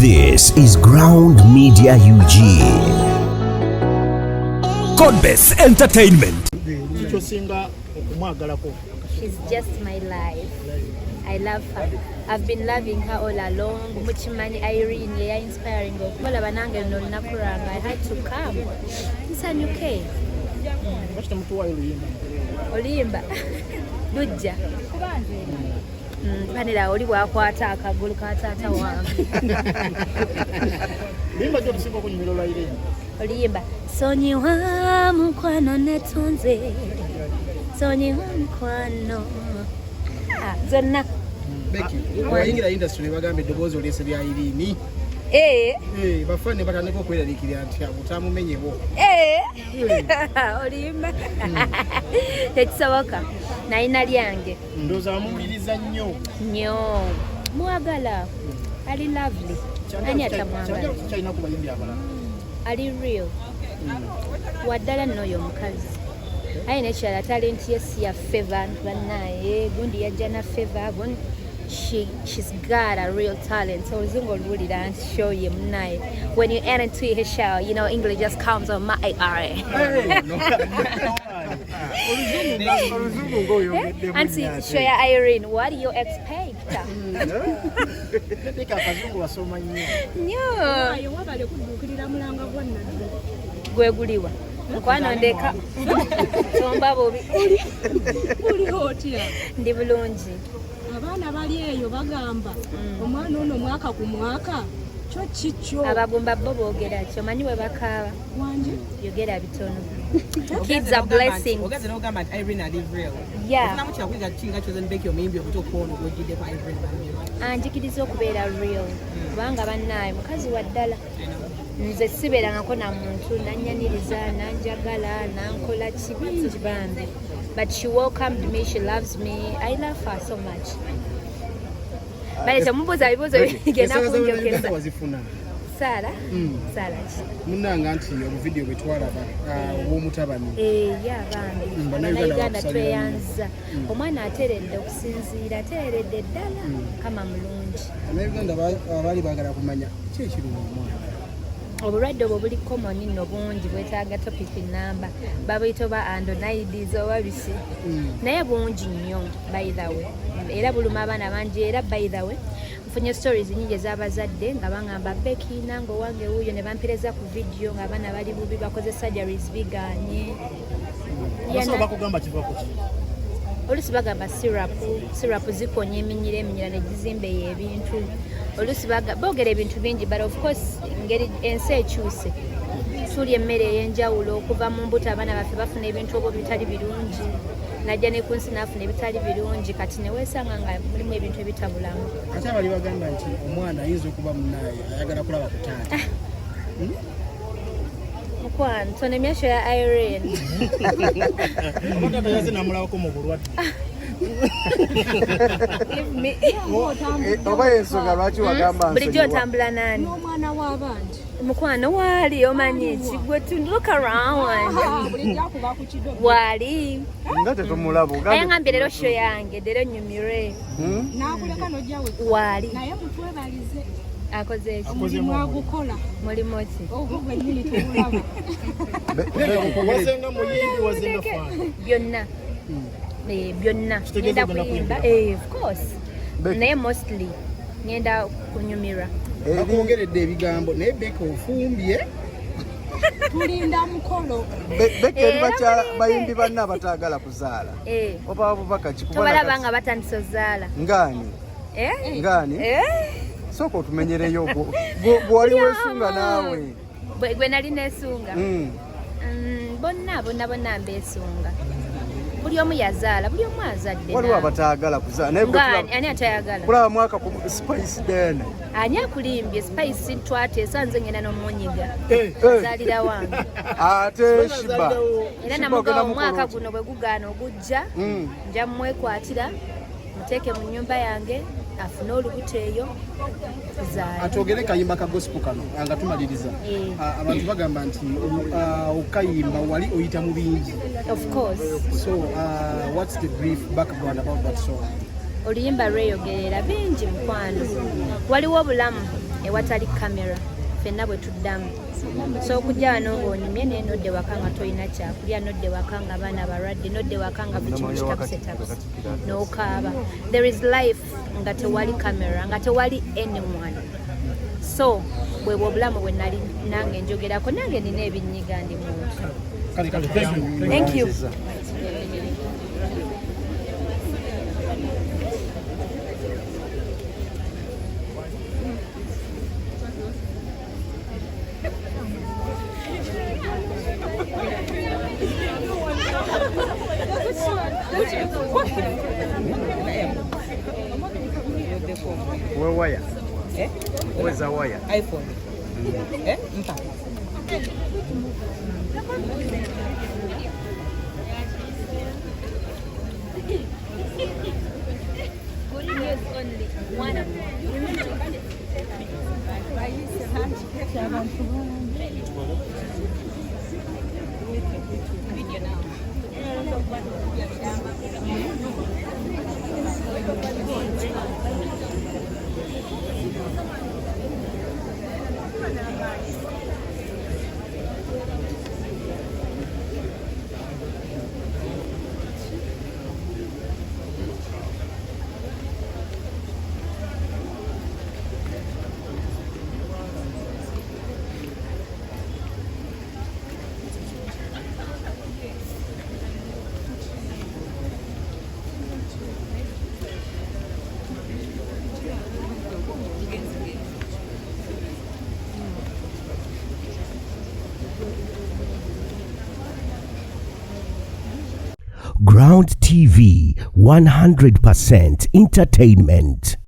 This is Ground Media UG. Godbess Entertainment. She's just my life. I love her. I've been loving her all along. Muchimani Irene, yeah, inspiring. I had to come. It's a new case. Olimba. Dujja. Panela oli wakwata akagulu ka taata wange. Limba gyo tusinga okunyumirwa lwa Irene. Olimba. Sonyiwa mukwano netunze. Sonyiwa mukwano. Zonna. Becky, wayingira industry bagambe eddoboozi olese lya Irene. Bafane batandika okweraliikirira nti abutamumenyewo. Olimba. Tekisoboka. Nalina lyange. Ndowooza amuwuliriza nnyo. Nnyo. Mwagala. Ali lovely. Ani atamwagala. Kyalina ku bayimbi abalala. Ali real. Waddala n'oyo omukazi. Ayina ekirala talenti ye si ya favor bannaye. Gundi yajja na favor. She's got a real talent. So show you when you enter into his show, you know English just comes on my Auntie, show your Irene, what do you expect? Gweguliwa. Mkwano ndeka. Somba bobi. Uli hoti ya. Ndi bulungi. Abana bali eyo bagamba omwana ono mwaka ku mwaka kyo kikyo abagumba bo boogera kyo manyi we bakaaba wanje yogera bitono. Kids are blessing. Ogaze no gamba Irene live real. Yeah. Namu kya kwiga chinga kyo then Becky omuyimbi okutokono gwegide kwa Irene. Anjikiriza okubeera real. Kubanga bannaye mukazi wa ddala. Nze sibeerangako na muntu nanyaniriza nanjagala nankola kibingi bambi. But she welcomed me, she loves me. I love her so much. But it's a mubuza bibuzo bigenda kunjokeza. Sara? Sara. Munanga nti yo video betwalaba w'omutabani. Yeah, bambi. Uganda tweyanza. Omwana ateredde okusinziira, ateredde ddala kama mulungi. Uganda abali bagala kumanya ki ekirungi omwana. Obulwadde obwo buli common nno bungi bwetaaga topic number babuyita oba andonides oba bisi naye bungi nnyo by the way era buluma abaana bangi era by the way nfunye stories nyingi ez'abazadde nga bangamba Becky nange owange wuuyo ne bampireza ku video ng'abaana bali bubi bakoze surgeries biganye. Bakugamba kiva ku ki? Oluusi bagamba syrup zikonya eminyira ne gizimba ebintu. Oluusi boogera ebintu bingi but of course ngeri ensi ekyuse tulya emmere ey'enjawulo okuva mu mbuto abaana baffe bafuna ebintu obwo bitali birungi najja ne ku nsi n'afuna ebitali birungi kati ne weesanga nga mulimu ebintu ebitabulamu. Ate abali bagamba nti omwana ayinza okuba munaaye ayagala kulaba ku taata. Mukwano tonemya show ya Irene. Omwana yaze namulabako mu bulwadde. Oba ensonga lwaki wagamba bulijjo otambula nani? n'omwana w'abandi Mukwano waali omanyi ekigwe to look around. bulijja kuba ku kidogo Waali. nga tetumulaba Naye ngambye leero show yange leero nyumire. n'akuleka n'ojjawe Waali. naye mutwebalize Akoze eki? omulimu agukola Mulimu ki? ogwo gwennyini tumulaba Wazenga muyimbi wazenga fani. Byonna. Byonna. Ngenda kuyimba. Of course. Naye mostly ngenda kunyumira. Bakwongeredde ebigambo naye Becky ofumbye. tulinda mukolo Becky eri bayimbi banna abataagala kuzaala oba abubaka tobalaba nga batandise ozaala. Ngani? Ngani? Sooka otumenyereyo gwali weesunga naawe. Gwe nali neesunga. Bonna mbeesunga. Buli omu yazaala, buli omu azadde. Waliwo abataagala kuzaala. Ani atayagala? Kulaba mwaka ku Spice Den. Ani akulimbye Spice twateesa nze ngenda n'omunyiga. Zaalira wange. Ate Shiba. Era namugawa omwaka guno bwe gugaana ogujja nja mmwekwatira muteeke mu nnyumba yange afune olubuto eyo zaala. Atwogere kayimba ka gospel kano nga tumaliriza. Abantu bagamba nti okayimba wali oyita mu bingi. Of course. So what's the brief background about that song? Oluyimba lweyogerera bingi mukwano. Waliwo obulamu ewatali kamera ffenna bwe tuddamu so okujja wano ng'onyumye naye nodde waka nga tolina kyakulya nodde waka nga abaana balwadde nodde waka nga buli kimu kitakusetabuse n'okaaba there is life nga tewali kamera nga tewali anyone so bwebwe obulamu bwe nali nange njogerako nange nina ebinyiga ndi muntu thank you Where wire? Where's the wire? iPhone. Mpa. good news only one of video now Ground TV, 100% entertainment.